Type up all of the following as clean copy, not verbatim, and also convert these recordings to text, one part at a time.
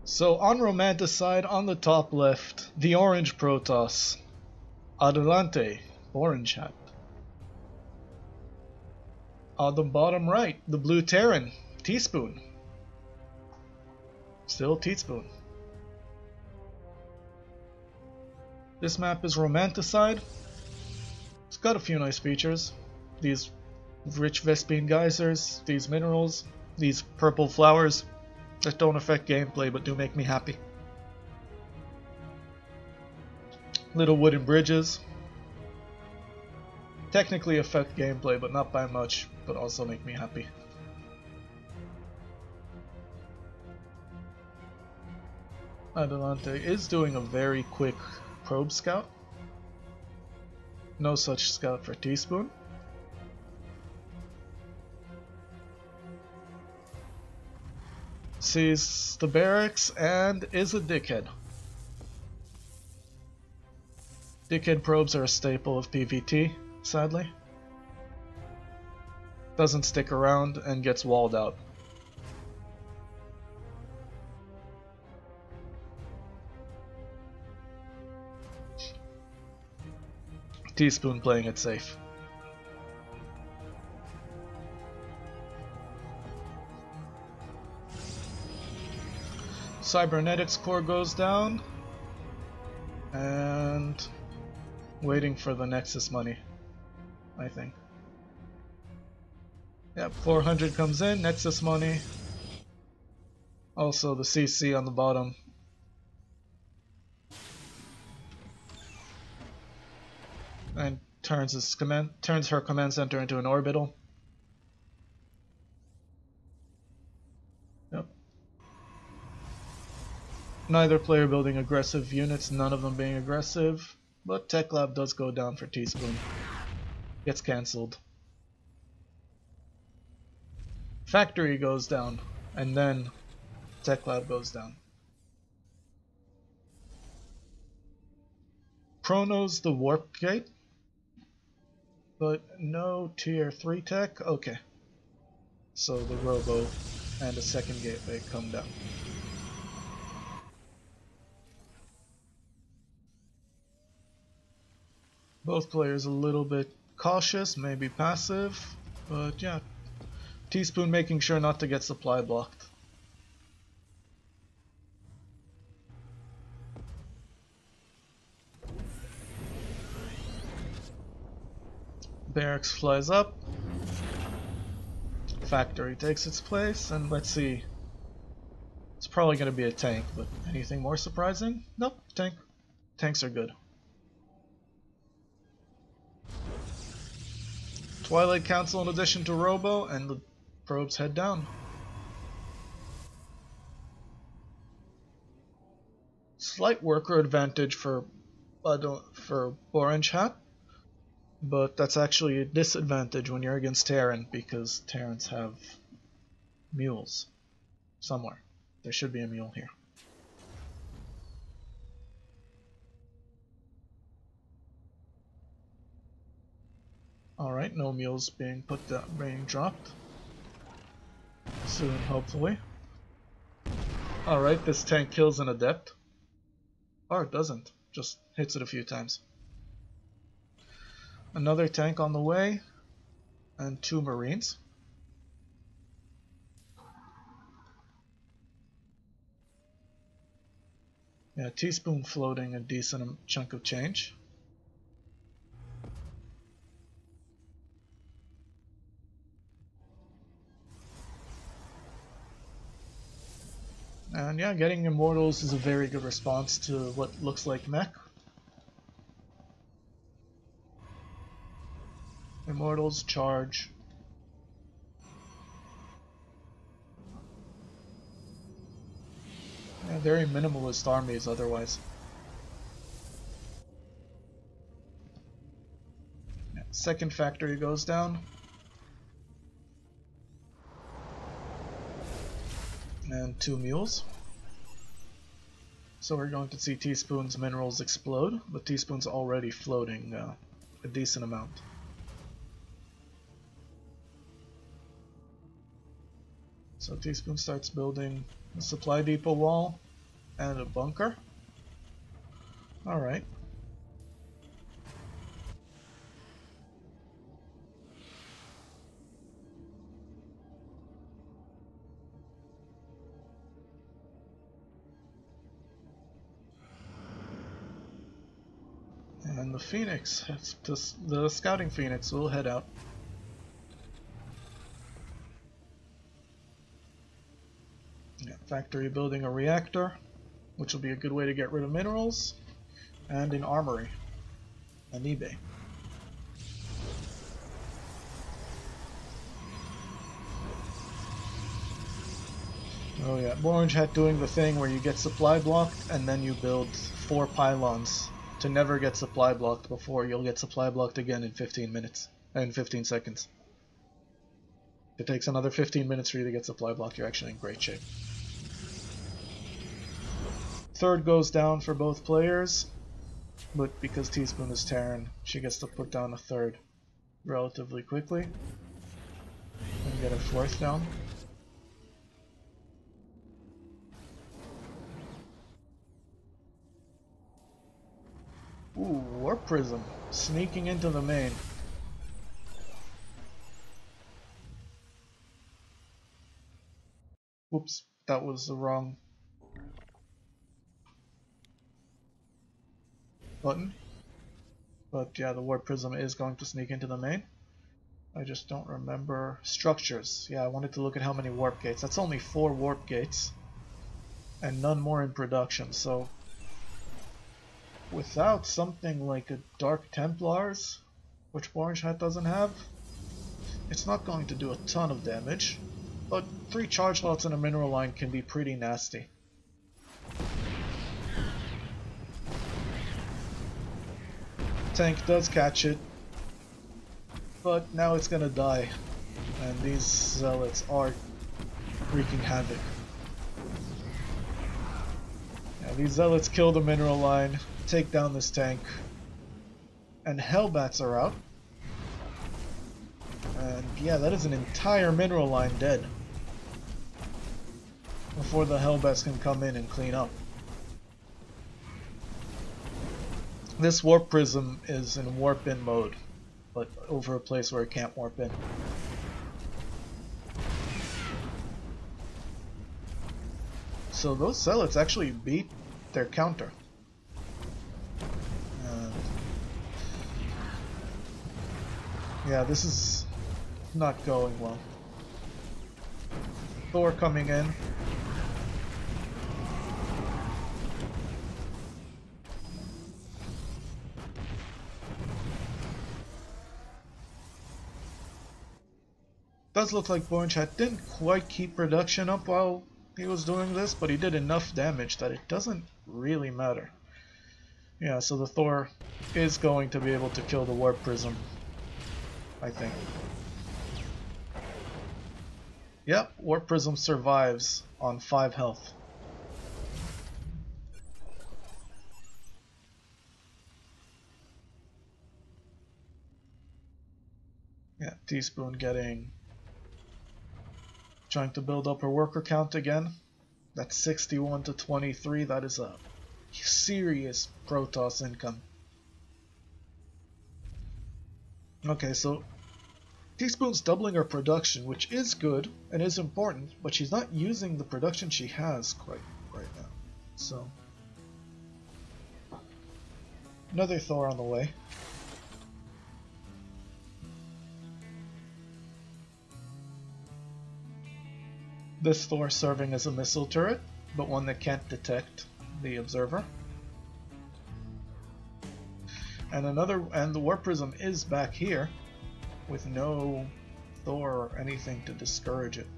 So on Romanticide, on the top left, the orange Protoss. Adelante, Borangehat. On the bottom right, the blue Terran, Teaspoon. Still Teaspoon. This map is Romanticide. It's got a few nice features. These rich Vespine geysers, these minerals, these purple flowers that don't affect gameplay but do make me happy. Little wooden bridges. Technically affect gameplay but not by much, but also make me happy. Adelante is doing a very quick probe scout. No such scout for Teaspoon. Sees the barracks and is a dickhead. Dickhead probes are a staple of PvT, sadly. Doesn't stick around and gets walled out. Teaspoon playing it safe. Cybernetics core goes down, and waiting for the Nexus money, I think. Yep, 400 comes in, Nexus money. Also the CC on the bottom. And turns her command center into an orbital. Yep. Neither player building aggressive units, none of them being aggressive, but Tech Lab does go down for Teaspoon. Gets cancelled. Factory goes down, and then Tech Lab goes down. Chronos the Warp Gate, but no tier 3 tech? Okay. So the Robo and a second gateway come down. Both players a little bit cautious, maybe passive, but yeah. Teaspoon making sure not to get supply blocked. Barracks flies up. Factory takes its place, and let's see. It's probably going to be a tank, but anything more surprising? Nope, tank. Tanks are good. Twilight Council in addition to Robo, and the probes head down. Slight worker advantage for Borangehat, but that's actually a disadvantage when you're against Terran because Terrans have mules somewhere. There should be a mule here. Alright, no mules being dropped. Soon, hopefully. Alright, this tank kills an adept. Or it doesn't, just hits it a few times. Another tank on the way, and 2 marines. Yeah, Teaspoon floating a decent chunk of change. And yeah, getting Immortals is a very good response to what looks like mech. Immortals charge. Yeah, very minimalist armies otherwise. Yeah, second factory goes down. And 2 mules. So we're going to see Teaspoon's minerals explode, but Teaspoon's already floating a decent amount. So Teaspoon starts building a supply depot wall, And a bunker. Alright. And the Phoenix, the Scouting Phoenix will head out. Yeah, factory building a reactor, which will be a good way to get rid of minerals, and an armory, and eBay. Oh yeah, Borangehat doing the thing where you get supply blocked and then you build 4 pylons to never get supply blocked before you'll get supply blocked again in 15 minutes, in 15 seconds. If it takes another 15 minutes for you to get supply blocked, you're actually in great shape. Third goes down for both players, but because Teaspoon is Terran, she gets to put down a third relatively quickly and get a fourth down. Ooh, Warp Prism sneaking into the main. Whoops, that was the wrong button. But yeah, the Warp Prism is going to sneak into the main. I just don't remember structures. Yeah, I wanted to look at how many warp gates. That's only 4 warp gates and none more in production, so without something like a Dark Templars, which Borangehat doesn't have, it's not going to do a ton of damage, but 3 charge lots in a mineral line can be pretty nasty. Tank does catch it, but now it's gonna die, and these zealots are wreaking havoc. Yeah, these zealots kill the mineral line, take down this tank, and Hellbats are out. And yeah, that is an entire mineral line dead before the Hellbats can come in and clean up. This Warp Prism is in warp in mode, but over a place where it can't warp in. So those zealots actually beat their counter. Yeah, this is not going well. Thor coming in. Does look like Borangehat didn't quite keep production up while he was doing this, but he did enough damage that it doesn't really matter. Yeah, so the Thor is going to be able to kill the Warp Prism, I think. Yep, Warp Prism survives on 5 health. Yeah, Teaspoon trying to build up her worker count again. That's 61 to 23. That is a serious Protoss income. Okay, so Teaspoon's doubling her production, which is good and is important, but she's not using the production she has quite right now. So, another Thor on the way. This Thor serving as a missile turret, but one that can't detect the observer. And the Warp Prism is back here with no Thor or anything to discourage it.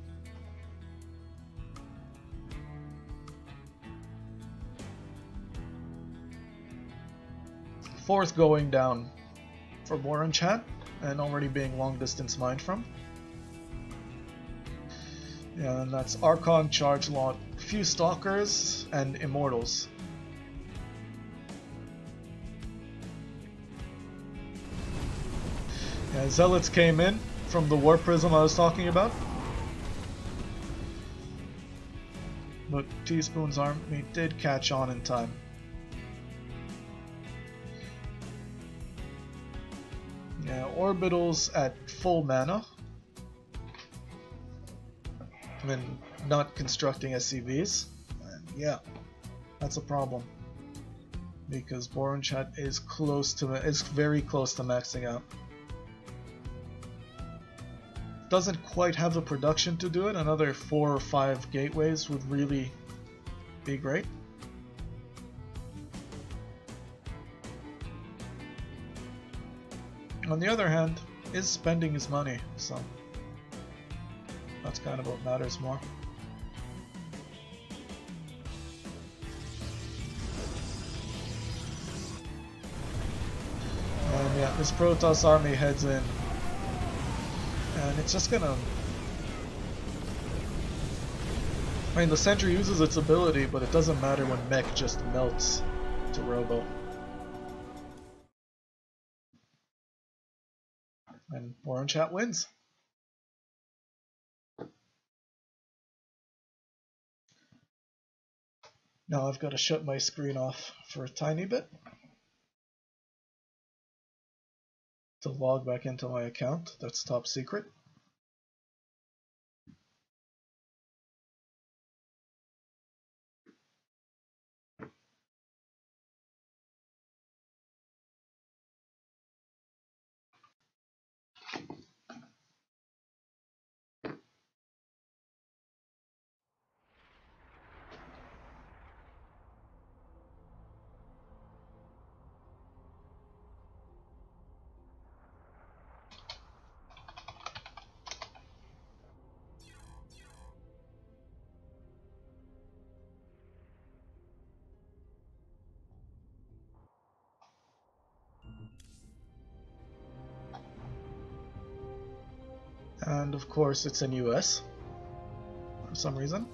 Fourth going down for Borangehat, and already being long distance mined from. Yeah, and that's Archon, Charge Lot, few Stalkers, and Immortals. Yeah, Zealots came in from the Warp Prism I was talking about. but Teaspoon's army did catch on in time. Yeah, Orbital's at full mana. And not constructing SCVs. And yeah, that's a problem. Because Borangehat is very close to maxing out. Doesn't quite have the production to do it. Another 4 or 5 gateways would really be great. On the other hand, is spending his money, so that's kind of what matters more. And yeah, this Protoss army heads in. And it's just gonna... I mean, the Sentry uses its ability, but it doesn't matter when Mech just melts to Robo. And Borangehat wins. Now I've got to shut my screen off for a tiny bit to log back into my account. That's top secret. And of course it's in US for some reason.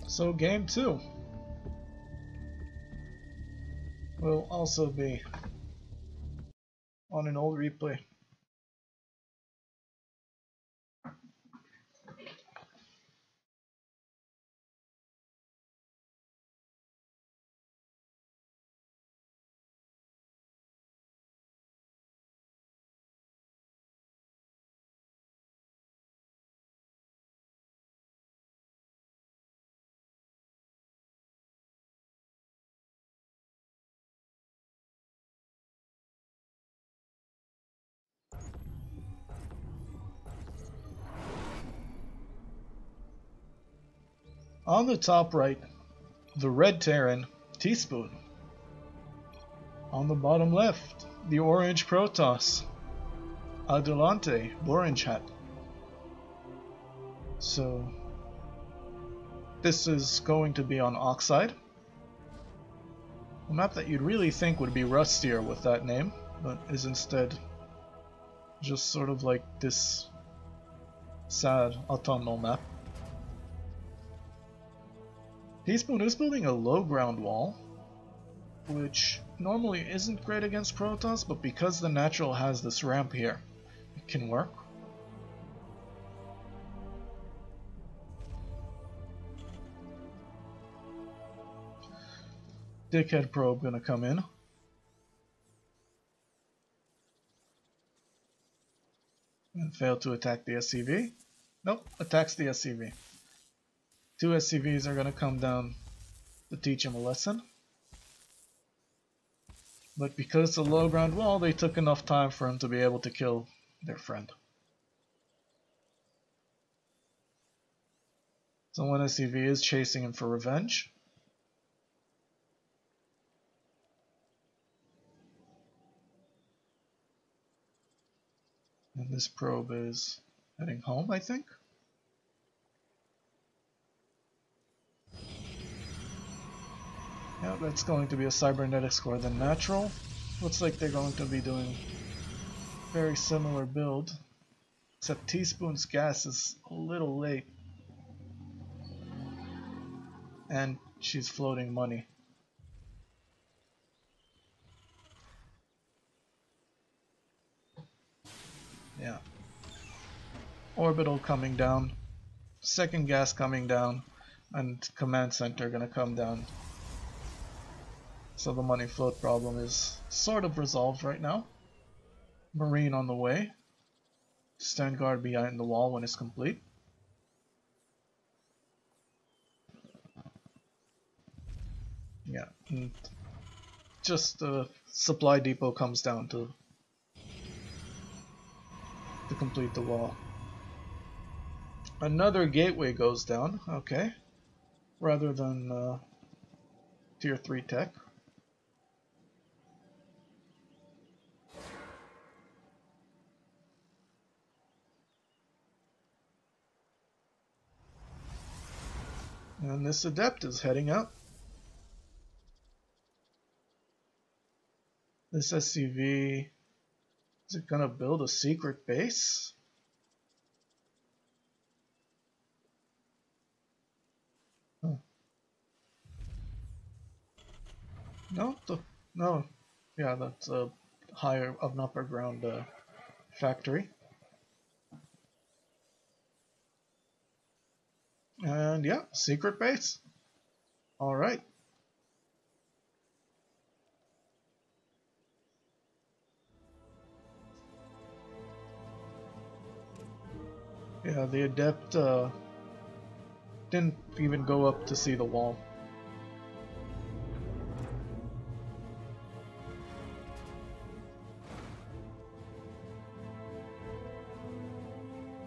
So game 2 will also be on an old replay. On the top right, the red Terran, Teaspoon. On the bottom left, the orange Protoss, Adelante, Borangehat. So, this is going to be on Oxide. A map that you'd really think would be rustier with that name, but is instead just sort of like this sad autumnal map. Teaspoon is building a low ground wall, which normally isn't great against Protoss, but because the natural has this ramp here, it can work. Dickhead Probe gonna come in. And fail to attack the SCV. Nope, attacks the SCV. 2 SCVs are gonna come down to teach him a lesson. But because it's a low ground wall, they took enough time for him to be able to kill their friend. So one SCV is chasing him for revenge. And this probe is heading home, I think. Yeah, that's going to be a cybernetic score than natural. Looks like they're going to be doing very similar build, except Teaspoon's gas is a little late. And she's floating money. Yeah. Orbital coming down. Second gas coming down. And command center gonna come down. So the money float problem is sort of resolved right now. Marine on the way. Stand guard behind the wall when it's complete. Yeah, and just the supply depot comes down to complete the wall. Another gateway goes down, okay, rather than tier 3 tech. And this adept is heading out. This SCV, is it gonna build a secret base? Huh. No, yeah, that's a higher of an upper ground factory. And yeah, secret base. All right. Yeah, the adept didn't even go up to see the wall.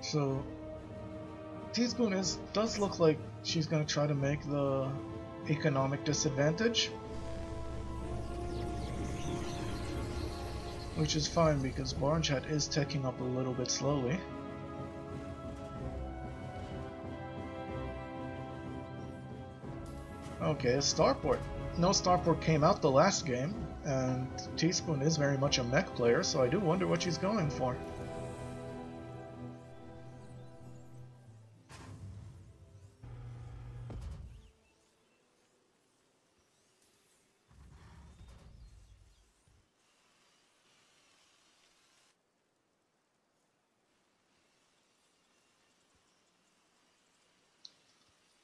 So Teaspoon does look like she's gonna try to make the economic disadvantage, which is fine because Borangehat is teching up a little bit slowly. Okay, a starport. No starport came out the last game, and Teaspoon is very much a mech player, so I do wonder what she's going for.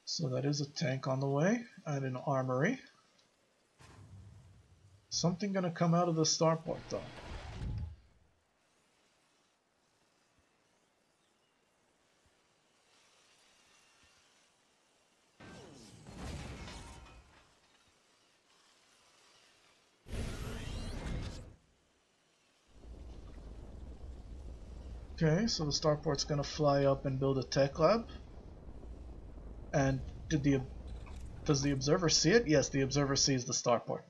So that is a tank on the way, and an armory. Something gonna come out of the starport though. Okay, so the starport's gonna fly up and build a tech lab. And does the observer see it? Yes, the observer sees the starport.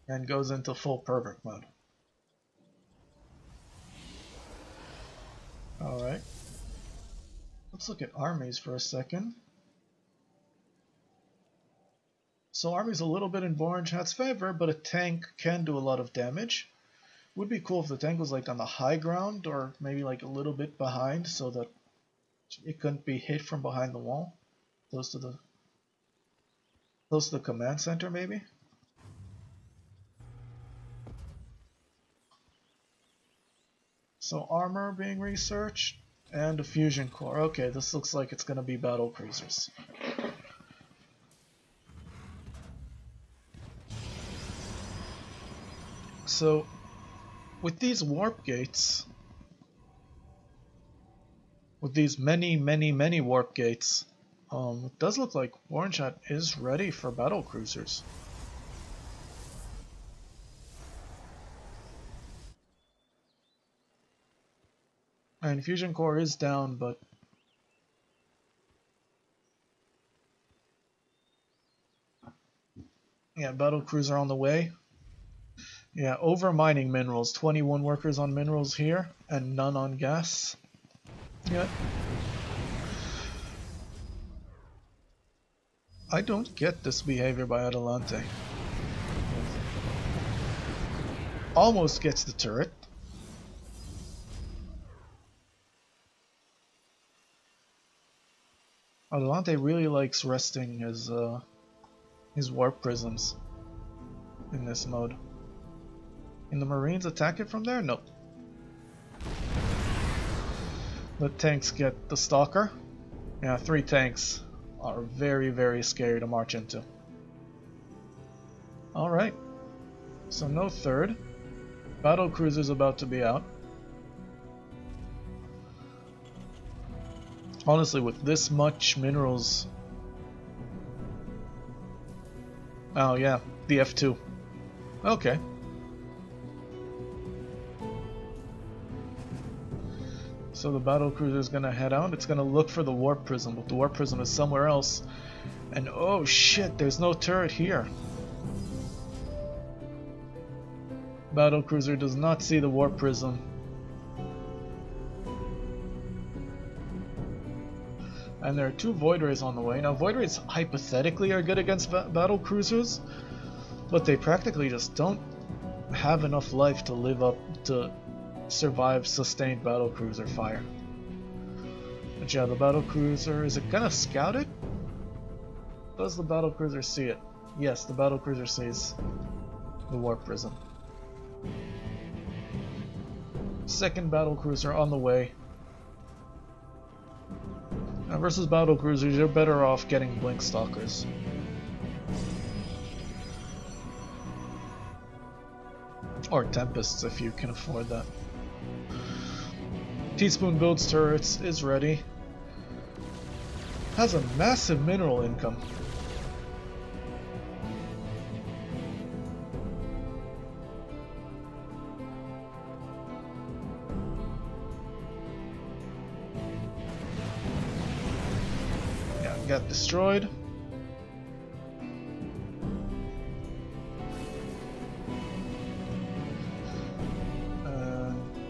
And goes into full pervert mode. Alright. Let's look at armies for a second. So army's a little bit in Borangehat's favor, but a tank can do a lot of damage. Would be cool if the tank was like on the high ground or maybe like a little bit behind so that it couldn't be hit from behind the wall. Close to the command center maybe. So armor being researched and a fusion core. Okay, this looks like it's gonna be battle cruisers. So with these warp gates, with these many warp gates, it does look like Borangehat is ready for battle cruisers. And fusion core is down, but yeah, battle cruiser on the way. Yeah, over mining minerals. 21 workers on minerals here, and none on gas. Yeah. I don't get this behavior by Adelante. Almost gets the turret. Adelante really likes resting his warp prisms in this mode. Can the Marines attack it from there? Nope. The tanks get the Stalker. Yeah, 3 tanks are very, very scary to march into. Alright. So no third. Battle cruiser's about to be out. Honestly, with this much minerals... Oh yeah, the F2. Okay. So the battle cruiser is gonna head out. It's gonna look for the warp prism, but the warp prism is somewhere else. And oh shit, there's no turret here. Battle cruiser does not see the warp prism. And there are 2 Void Rays on the way. Now Void Rays hypothetically are good against battle cruisers, but they practically just don't have enough life to live up to survive sustained battle cruiser fire. But yeah, the battle cruiser, is it gonna scout it? Does the battle cruiser see it? Yes, the battle cruiser sees the warp prism. Second battle cruiser on the way. Now versus battle cruisers, you're better off getting blink stalkers. Or tempests if you can afford that. Teaspoon builds turrets, is ready. Has a massive mineral income. Yeah, got destroyed.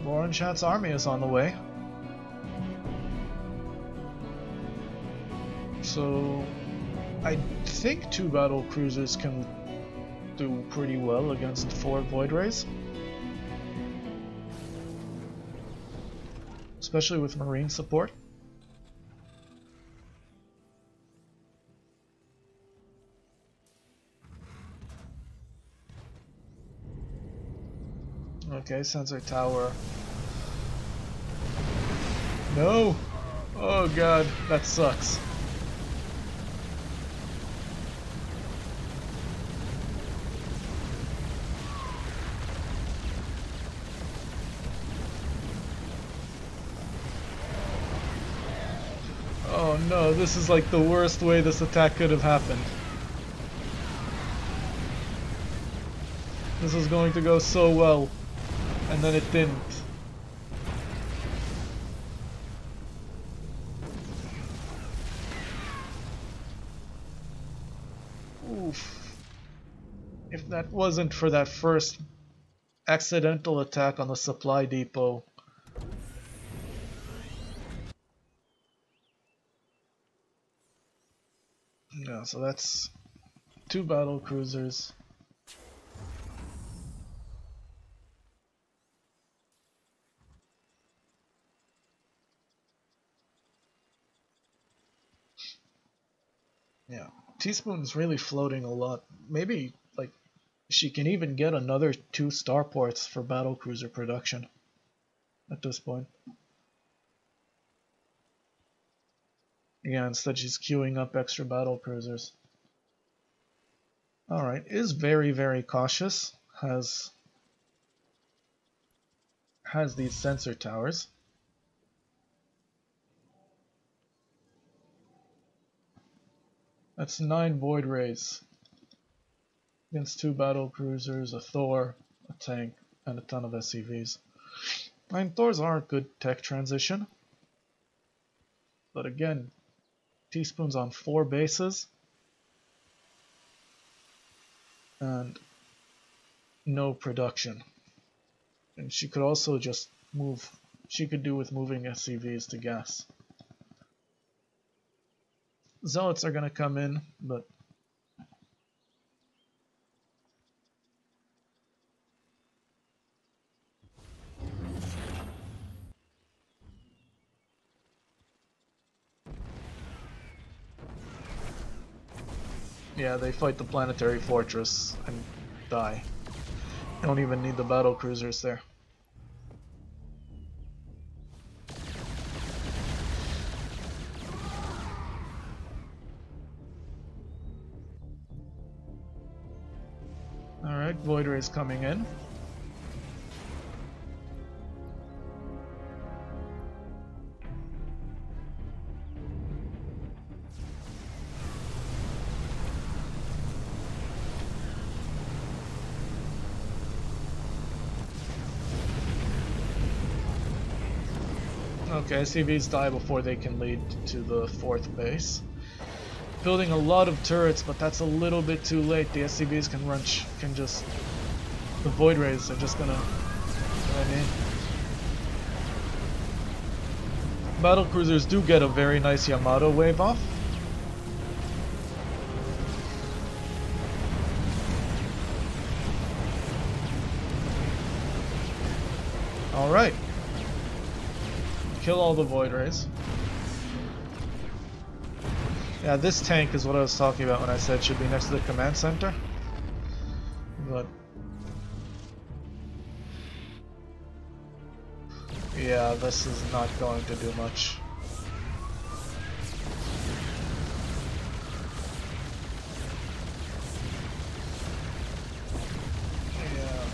Borangehat's army is on the way. So I think 2 battle cruisers can do pretty well against 4 Void Rays. Especially with Marine support. Okay, sensor tower. No! Oh god, that sucks. Oh no, this is like the worst way this attack could have happened. This was going to go so well, and then it didn't. Oof. If that wasn't for that first accidental attack on the supply depot. Yeah, so that's 2 battle cruisers. Yeah, Teaspoon's really floating a lot. Maybe, like, she can even get another 2 starports for battle cruiser production at this point. Yeah, instead she's queuing up extra battle cruisers. Alright, is very, very cautious. Has these sensor towers. That's 9 Void Rays against 2 battle cruisers, a Thor, a tank, and a ton of SCVs. I mean, Thors are a good tech transition. But again, Teaspoon's on 4 bases. And no production. And she could also just move. She could do with moving SCVs to gas. Zealots are going to come in, but Yeah, they fight the planetary fortress and die. They don't even need the battle cruisers there. Alright, Void Ray's coming in. Okay, SCVs die before they can lead to the 4th base. Building a lot of turrets, but that's a little bit too late. The SCVs can just... The Void Rays are just gonna... You know what I mean? Battle cruisers do get a very nice Yamato wave off. Alright. Kill all the Void Rays. Yeah, this tank is what I was talking about when I said it should be next to the command center. But... yeah, this is not going to do much. Yeah.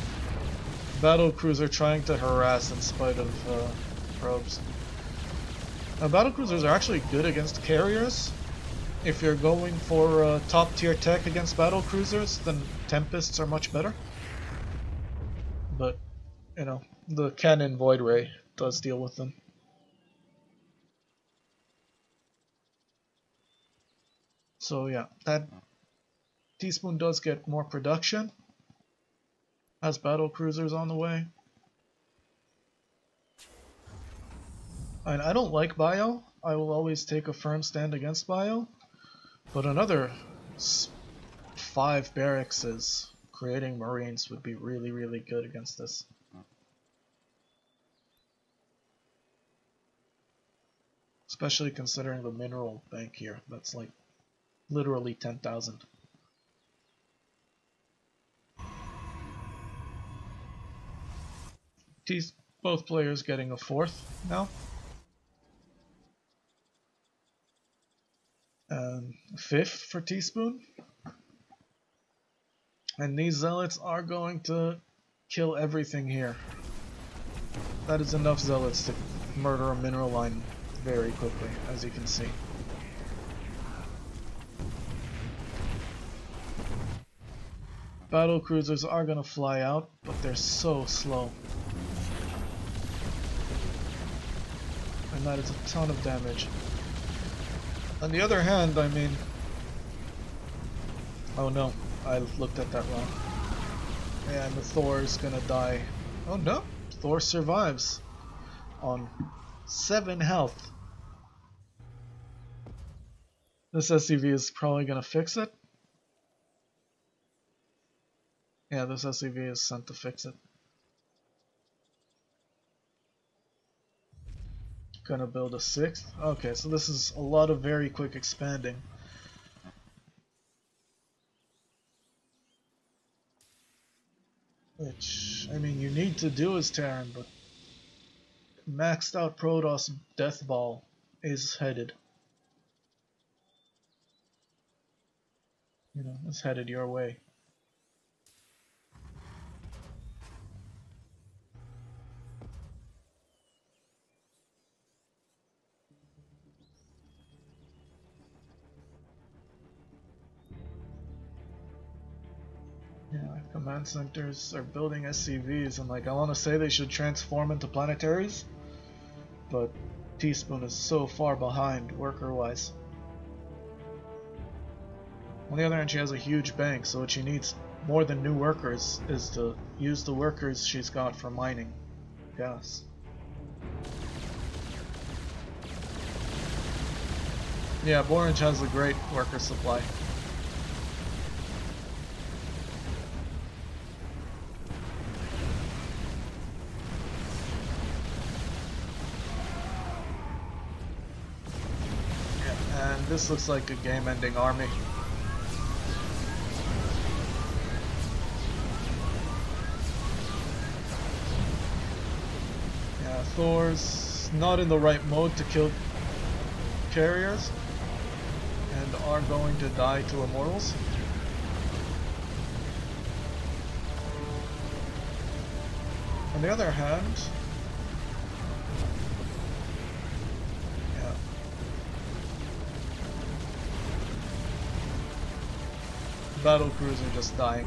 Battle cruiser trying to harass in spite of probes. Battle cruisers are actually good against carriers. If you're going for top tier tech against battle cruisers, then Tempests are much better. But, you know, the cannon Void Ray does deal with them. So yeah, that Teaspoon does get more production as battle cruisers on the way. And I don't like Bio. I will always take a firm stand against Bio. But another 5 barracks creating Marines would be really, really good against this. Especially considering the mineral bank here. That's like literally 10,000. Both players getting a 4th now. And 5th for Teaspoon. And these zealots are going to kill everything here. That is enough zealots to murder a mineral line very quickly, as you can see. Battle cruisers are going to fly out, but they're so slow. And that is a ton of damage. On the other hand, I mean... oh no, I looked at that wrong. And the Thor is gonna die. Oh no, Thor survives on 7 health. This SCV is probably gonna fix it. Yeah, this SCV is sent to fix it. Gonna build a 6th. Okay, so this is a lot of very quick expanding. Which, I mean, you need to do as Terran, but maxed out Protoss Death Ball is headed. You know, it's headed your way. Yeah, command centers are building SCVs, and like I want to say they should transform into planetaries, but Teaspoon is so far behind worker-wise. On the other hand, she has a huge bank, so what she needs more than new workers is to use the workers she's got for mining gas. Yeah, Borange has a great worker supply. Yeah, and this looks like a game-ending army. Thor's not in the right mode to kill carriers and are going to die to immortals. On the other hand, yeah, battle cruiser just dying.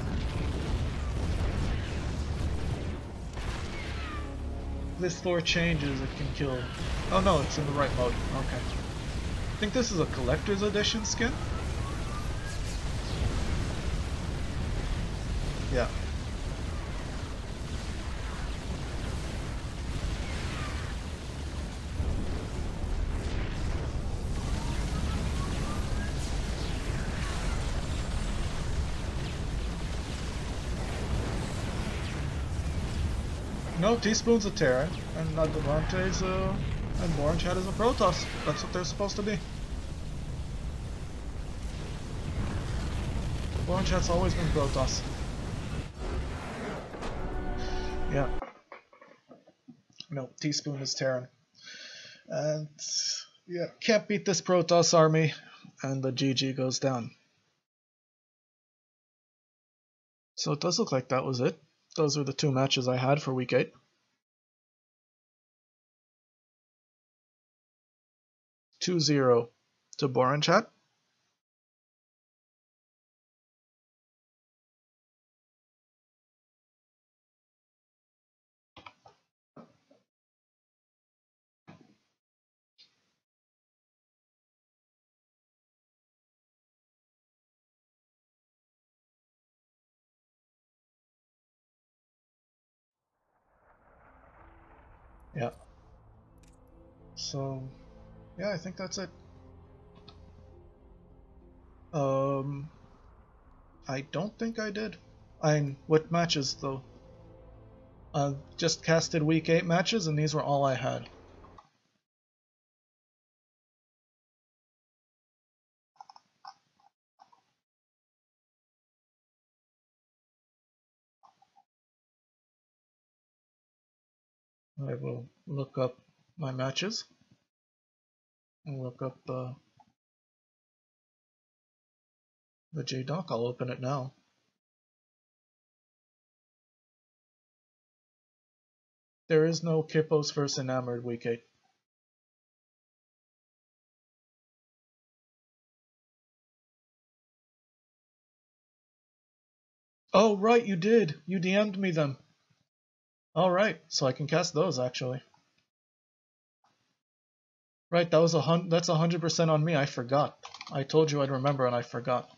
This Thor changes, it can kill. Oh no, it's in the right mode. Okay. I think this is a collector's edition skin. Yeah. No, Teaspoon's a Terran, and Nadevante's and Borangehat is a Protoss. That's what they're supposed to be. Borangehat's always been Protoss. Yeah. No, Teaspoon is Terran. And yeah, can't beat this Protoss army, and the GG goes down. So it does look like that was it. Those were the two matches I had for week 8. 2-0 to Borangehat. Yeah. So, yeah, I think that's it. I don't think I did. What matches though? Just casted week 8 matches, and these were all I had. I will look up my matches and look up the JDoc. I'll open it now. There is no Kippos vs Enamored week 8. Oh, right, you did. You DM'd me them. Alright, so I can cast those actually. Right, that's 100% on me. I forgot. I told you I'd remember and I forgot.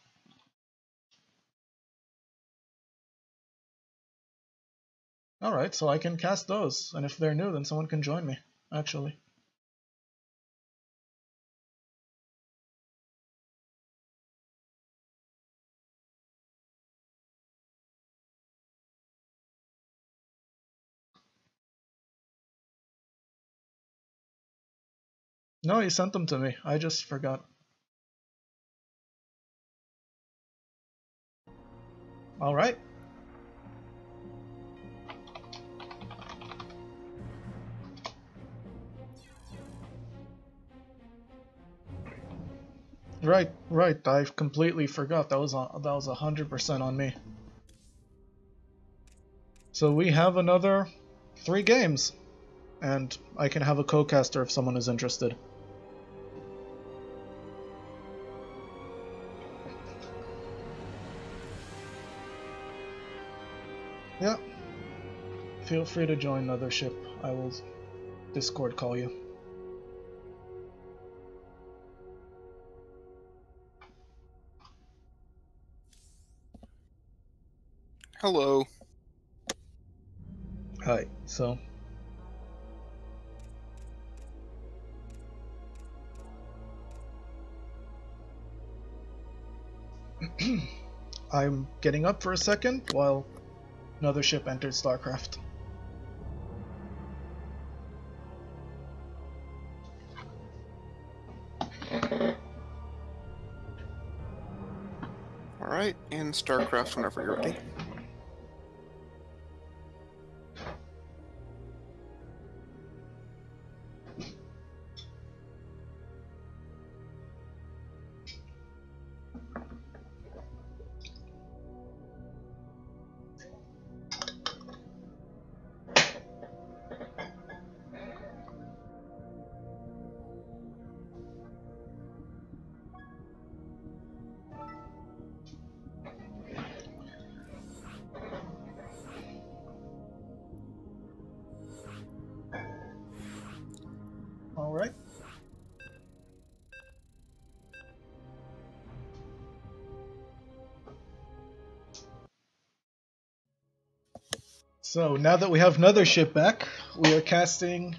Alright, so I can cast those, and if they're new, then someone can join me, actually. No, you sent them to me. I just forgot. Alright. Right. I completely forgot. That was 100% on me. So we have another 3 games, and I can have a co-caster if someone is interested. Yeah. Feel free to join another ship. I will Discord call you. Hello. Hi. So I'm getting up for a second while another ship enters StarCraft. Alright, and StarCraft whenever you're ready. So now that we have another ship back, we are casting